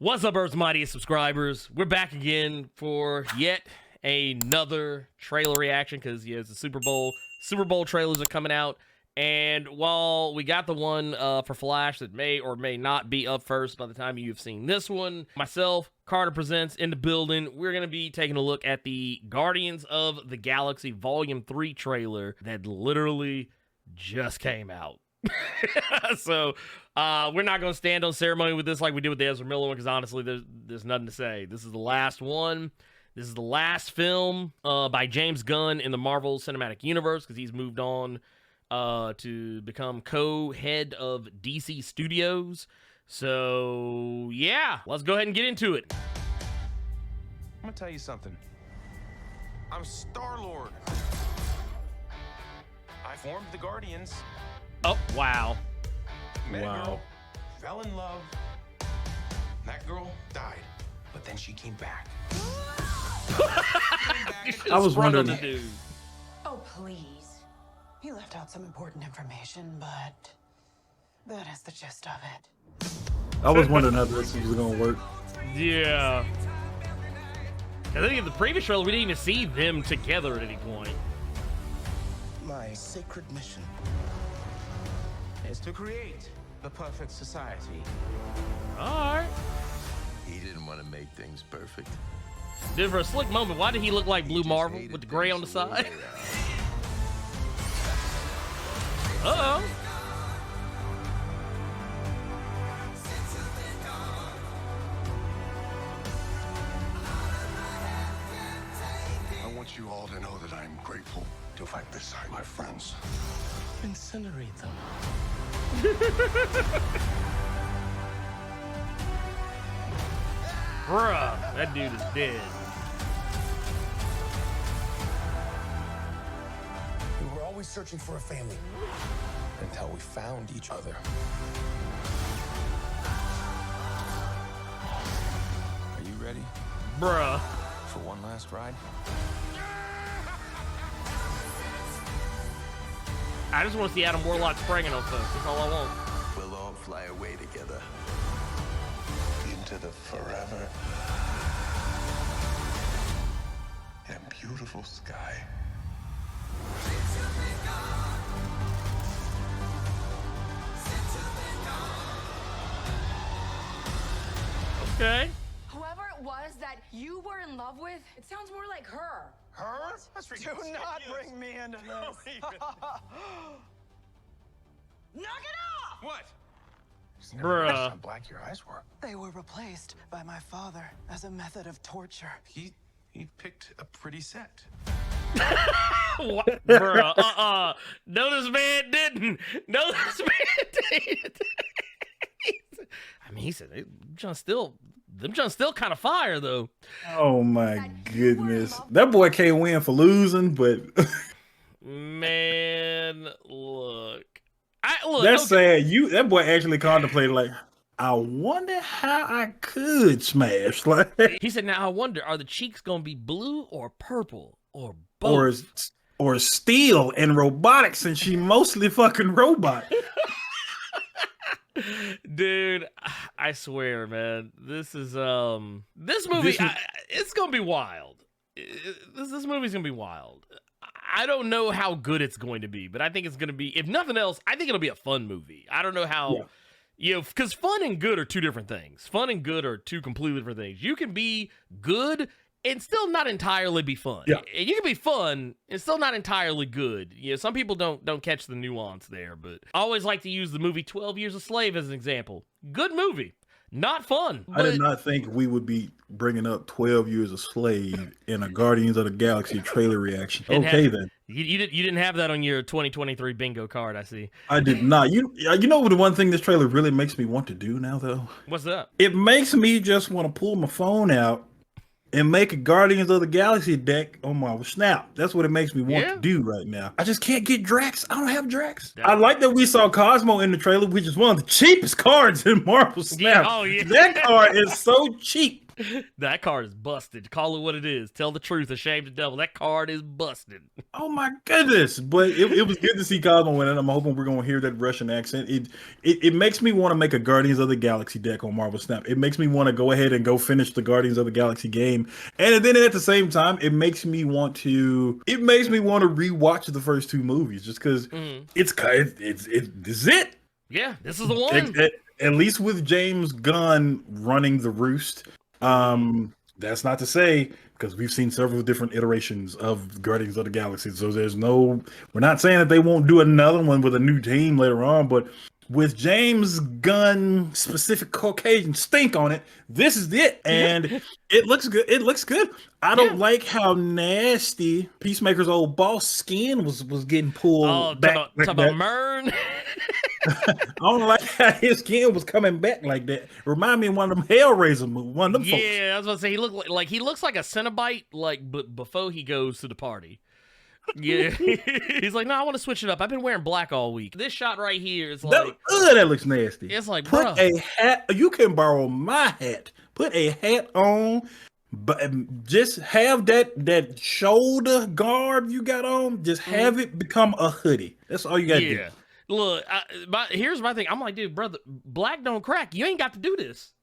What's up, Earth's mightiest subscribers? We're back again for yet another trailer reaction because it's the Super Bowl. Super Bowl trailers are coming out, and while we got the one for Flash that may or may not be up first by the time you've seen this one, myself, Carter Presents in the building, we're going to be taking a look at the Guardians of the Galaxy Volume 3 trailer that literally just came out. So we're not going to stand on ceremony with this like we did with the Ezra Miller one, because honestly there's nothing to say. This is the last one. This is the last film by James Gunn in the Marvel Cinematic Universe, because he's moved on to become co-head of DC Studios. So yeah, let's go ahead and get into it. I'm gonna tell you something. I'm Star-Lord. I formed the Guardians. Oh, wow. Met a girl, fell in love. That girl died, but then she came back. I was wondering. Oh, please. He left out some important information, but that is the gist of it. I was wondering how this was gonna work. Yeah. I think in the previous trailer we didn't even see them together at any point. My sacred mission is to create the perfect society. Alright. He didn't want to make things perfect. Dude, for a slick moment, why did he look like Blue Marvel with the gray on the side? Uh-oh. I want you all to know that I'm grateful to fight beside my friends. Incinerate them. Bruh, that dude is dead. We were always searching for a family until we found each other. Are you ready Bruh. for one last ride? I just want to see Adam Warlock spraying on folks. That's all I want. We'll all fly away together into the forever and beautiful sky. Okay. Whoever it was that you were in love with, it sounds more like her. Her? That's ridiculous. Do not bring me into this. Knock it off! What? Bruh. How black your eyes were. They were replaced by my father as a method of torture. He picked a pretty set. What? Bruh. No, this man didn't. No, this man didn't. I mean, he said, them John's still kind of fire, though. Oh my goodness, that boy can't win for losing, but Man, look. that's okay. sad. That boy actually contemplated, like, I wonder how I could smash, like, He said, now I wonder, are the cheeks going to be blue or purple or both? or steel and robotics, and she mostly fucking robot. Dude, I swear, man, this is this movie. It's gonna be wild. This movie's gonna be wild. I don't know how good it's going to be, but I think it's gonna be. If nothing else, I think it'll be a fun movie. I don't know how, because fun and good are two different things. Fun and good are two completely different things. You can be good and still not entirely be fun. Yeah. And you can be fun and still not entirely good. Some people don't catch the nuance there, but I always like to use the movie 12 Years a Slave as an example. Good movie, not fun. I did not think we would be bringing up 12 Years a Slave in a Guardians of the Galaxy trailer reaction. Okay, then. You didn't have that on your 2023 bingo card, I see. I did not. You know what, the one thing this trailer really makes me want to do now, though? What's that? It makes me just want to pull my phone out and make a Guardians of the Galaxy deck on my Snap. That's what it makes me want to do right now. I just can't get Drax. I don't have Drax. I like that we saw Cosmo in the trailer, which is one of the cheapest cards in Marvel Snap. Yeah, oh, yeah. That card is so cheap. That card is busted. Call it what it is. Tell the truth. Ashamed the devil. That card is busted. Oh my goodness! But it was good to see Cosmo win, and I'm hoping we're gonna hear that Russian accent. It makes me want to make a Guardians of the Galaxy deck on Marvel Snap. It makes me want to go ahead and go finish the Guardians of the Galaxy game, and then at the same time, it makes me want to rewatch the first two movies just because this is it. Yeah, this is the one. At least with James Gunn running the roost. That's not to say, because we've seen several different iterations of Guardians of the Galaxy, so we're not saying that they won't do another one with a new team later on, but with James Gunn specific Caucasian stink on it, this is it, and it looks good. I don't like how nasty Peacemaker's old boss skin was getting pulled back. Talk about Mern. I don't like how his skin was coming back like that. Remind me of one of them Hellraiser movies. One of them folks. I was about to say he looks like a Cenobite, but before he goes to the party. Yeah, he's like, no, I want to switch it up. I've been wearing black all week. This shot right here is like, that looks nasty. It's like, put a hat. You can borrow my hat. Put a hat on, but just have that shoulder guard you got on. Just have it become a hoodie. That's all you got to do. Look, here's my thing. I'm like, dude, brother, black don't crack. You ain't got to do this.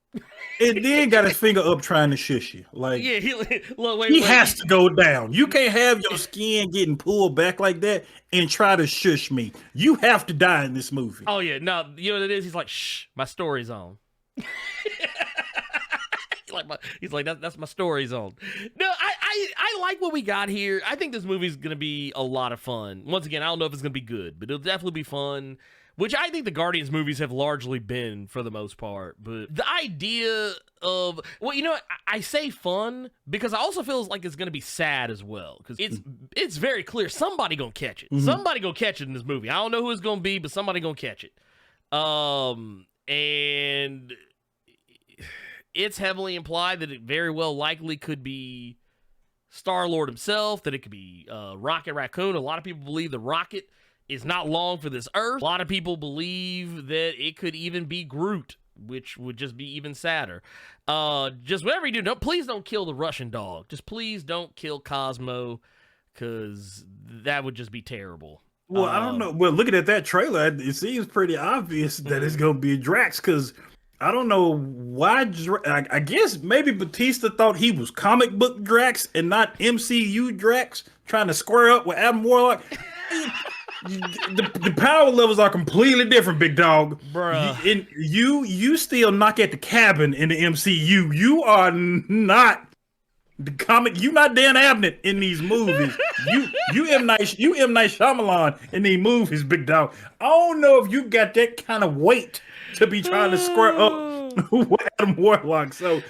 And then got his finger up trying to shush you. Like, yeah, he has to go down. You can't have your skin getting pulled back like that and try to shush me. You have to die in this movie. Oh yeah, no, you know what it is? He's like, shh, my story's on. He's like, that's my story's on. No, I like what we got here. I think this movie's gonna be a lot of fun. Once again, I don't know if it's gonna be good, but it'll definitely be fun. Which I think the Guardians movies have largely been for the most part. But the idea of, well, you know what? I say fun because I also feel like it's going to be sad as well. Because it's very clear somebody going to catch it. Somebody going to catch it in this movie. I don't know who it's going to be, but somebody going to catch it. And it's heavily implied that it very well likely could be Star-Lord himself, that it could be Rocket Raccoon. A lot of people believe the Rocket is not long for this Earth. A lot of people believe that it could even be Groot, which would just be even sadder. Just whatever you do, please don't kill the Russian dog. Just please don't kill Cosmo, because that would just be terrible. Well, I don't know. Well, looking at that trailer, it seems pretty obvious that it's going to be Drax, because I don't know why. I guess maybe Batista thought he was comic book Drax and not MCU Drax, trying to square up with Adam Warlock. The power levels are completely different, big dog. Bruh. You still knock at the cabin in the MCU. You are not the comic. You not Dan Abnett in these movies. you M. Night Shyamalan in these movies, big dog. I don't know if you got that kind of weight to be trying to square up with Adam Warlock. So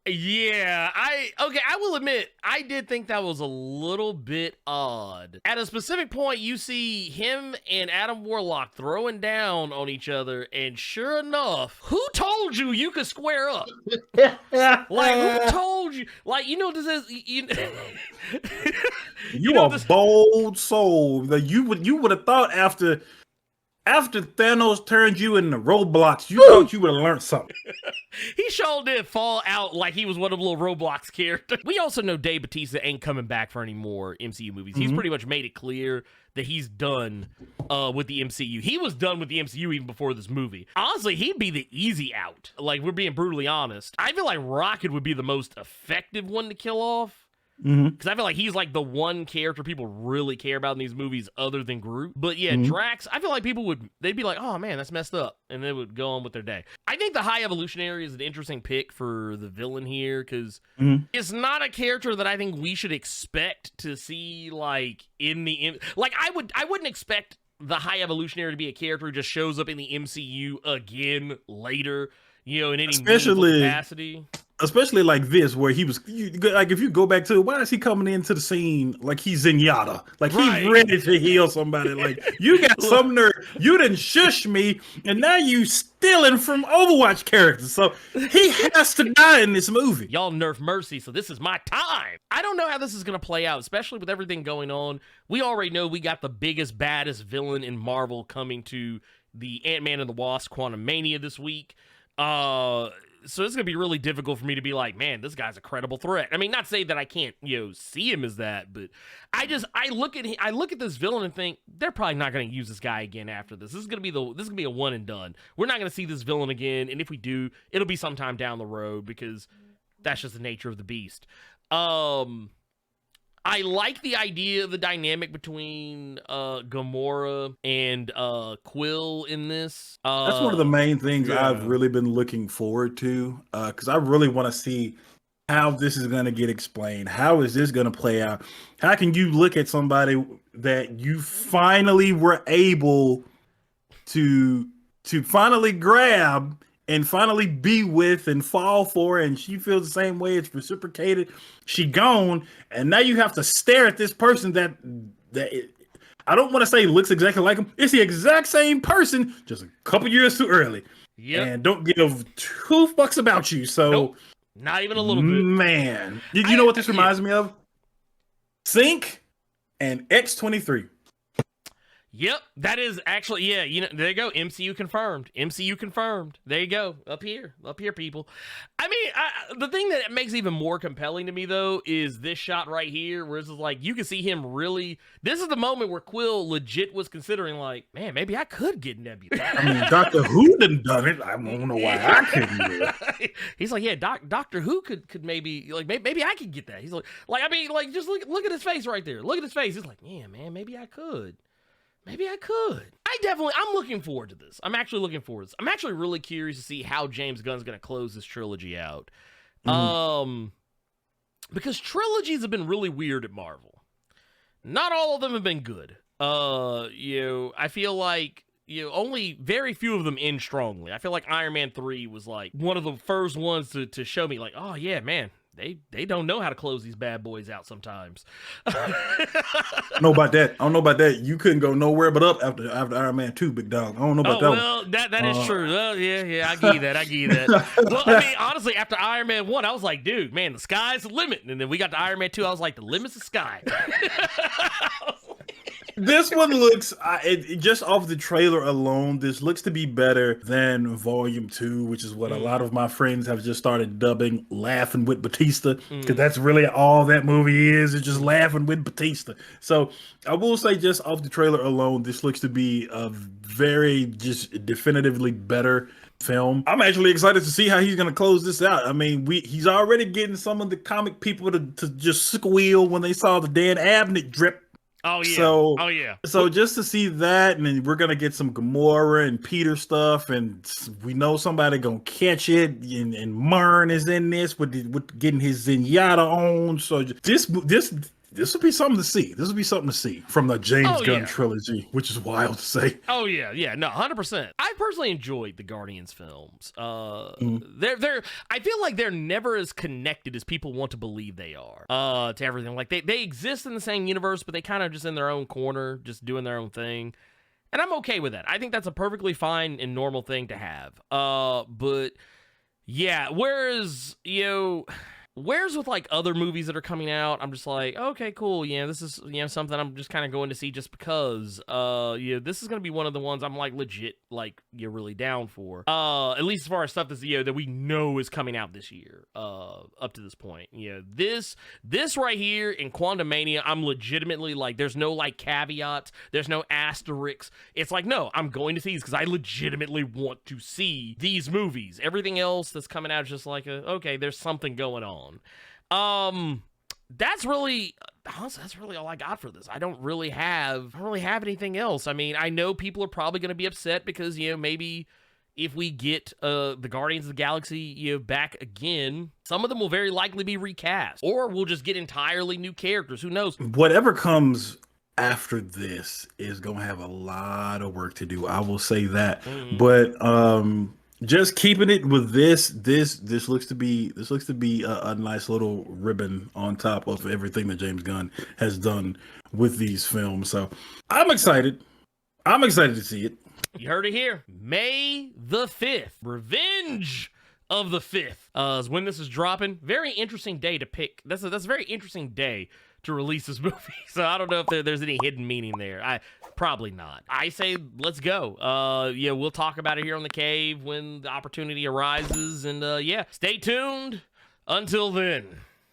yeah, I will admit, I did think that was a little bit odd. At a specific point, you see him and Adam Warlock throwing down on each other, and sure enough, who told you could square up? Like, who told you? Like, you know, this is you a bold soul. That you would have thought after Thanos turned you into Roblox, you thought you would have learned something. He sure did fall out like he was one of the little Roblox characters. We also know Dave Bautista ain't coming back for any more MCU movies. He's pretty much made it clear that he's done with the MCU. He was done with the MCU even before this movie. Honestly, he'd be the easy out. Like, we're being brutally honest. I feel like Rocket would be the most effective one to kill off. Because I feel like he's like the one character people really care about in these movies other than Groot. But yeah, Drax, I feel like they'd be like, oh man, that's messed up. And they would go on with their day. I think the High Evolutionary is an interesting pick for the villain here, because it's not a character that I think we should expect to see like I wouldn't expect the High Evolutionary to be a character who just shows up in the MCU again later, you know, in any meaningful capacity. Especially like this, where he was like, if you go back to, why is he coming into the scene like he's Zenyatta? Like, he's ready to heal somebody. Like, you got some nerve. You didn't shush me, and now you stealing from Overwatch characters. So he has to die in this movie. Y'all nerf Mercy, so this is my time. I don't know how this is going to play out, especially with everything going on. We already know we got the biggest, baddest villain in Marvel coming to the Ant-Man and the Wasp Quantumania this week. so it's gonna be really difficult for me to be like, man, this guy's a credible threat. I mean, not say that I can't, see him as that, but I look at this villain and think they're probably not gonna use this guy again after this. This is gonna be a one and done. We're not gonna see this villain again, and if we do, it'll be sometime down the road because that's just the nature of the beast. I like the idea of the dynamic between Gamora and Quill in this. That's one of the main things I've really been looking forward to, because I really want to see how this is going to get explained. How is this going to play out? How can you look at somebody that you finally were able to finally grab and finally be with and fall for, and she feels the same way, it's reciprocated, she gone, and now you have to stare at this person that I don't want to say looks exactly like him. It's the exact same person, just a couple years too early. Yep. And don't give two fucks about you. So nope. Not even a little bit. Man. You know what this reminds me of? Sync and X-23. Yep, that is actually, there you go, MCU confirmed. MCU confirmed. There you go, up here, people. I mean, the thing that makes it even more compelling to me, though, is this shot right here, where it's like, you can see him really, this is the moment where Quill legit was considering, like, man, maybe I could get Nebula. I mean, Doctor Who done it. I don't know why I couldn't do it. He's like, yeah, Doctor Who could maybe, like, maybe I could get that. He's like, I mean, like, just look at his face right there. Look at his face. He's like, yeah, man, maybe I could. Maybe I could. I'm looking forward to this. I'm actually looking forward to this. I'm actually really curious to see how James Gunn's going to close this trilogy out. Because trilogies have been really weird at Marvel. Not all of them have been good. I feel like, only very few of them end strongly. I feel like Iron Man 3 was like one of the first ones to show me like, oh yeah, man. They don't know how to close these bad boys out sometimes. I don't know about that. You couldn't go nowhere but up after Iron Man 2, big dog. I don't know about that. Well, that is true. Well, yeah, I give you that. Well, I mean, honestly, after Iron Man 1, I was like, dude, man, the sky's the limit. And then we got to Iron Man 2, I was like, the limit's the sky. This one looks, just off the trailer alone, this looks to be better than Volume 2, which is what a lot of my friends have just started dubbing Laughing with Batista, because that's really all that movie is just laughing with Batista. So I will say, just off the trailer alone, this looks to be a very just definitively better film. I'm actually excited to see how he's going to close this out. I mean, he's already getting some of the comic people to just squeal when they saw the Dan Abnett drip. Oh yeah. So just to see that, and then we're gonna get some Gamora and Peter stuff, and we know somebody gonna catch it. And Myrn is in this with getting his Zenyatta on. So this will be something to see. This will be something to see from the James Gunn trilogy, which is wild to say. Oh yeah, no, 100%. I personally enjoyed the Guardians films. They're I feel like they're never as connected as people want to believe they are. To everything, like they exist in the same universe, but they kind of just in their own corner, just doing their own thing. And I'm okay with that. I think that's a perfectly fine and normal thing to have. But yeah, whereas Whereas with like other movies that are coming out, I'm just like, okay, cool. Yeah, this is something I'm just kind of going to see just because. This is gonna be one of the ones I'm like legit like you're really down for. At least as far as stuff that's that we know is coming out this year. Up to this point, this right here in Quantumania, I'm legitimately like, there's no like caveats, there's no asterisks. It's like, no, I'm going to see these because I legitimately want to see these movies. Everything else that's coming out is just like, okay, there's something going on. That's really, honestly, that's really all I got for this. I don't really have anything else. I mean, I know people are probably going to be upset because, maybe if we get the Guardians of the Galaxy, back again, some of them will very likely be recast, or we'll just get entirely new characters. Who knows? Whatever comes after this is going to have a lot of work to do. I will say that. But just keeping it with this looks to be a nice little ribbon on top of everything that James Gunn has done with these films. So I'm excited to see it. You heard it here. May the 5th, Revenge of the 5th is when this is dropping. Very interesting day to pick. That's a very interesting day to release this movie. So I don't know if there's any hidden meaning there. Probably not. I say let's go. Yeah, we'll talk about it here on the cave when the opportunity arises. And yeah, stay tuned. Until then.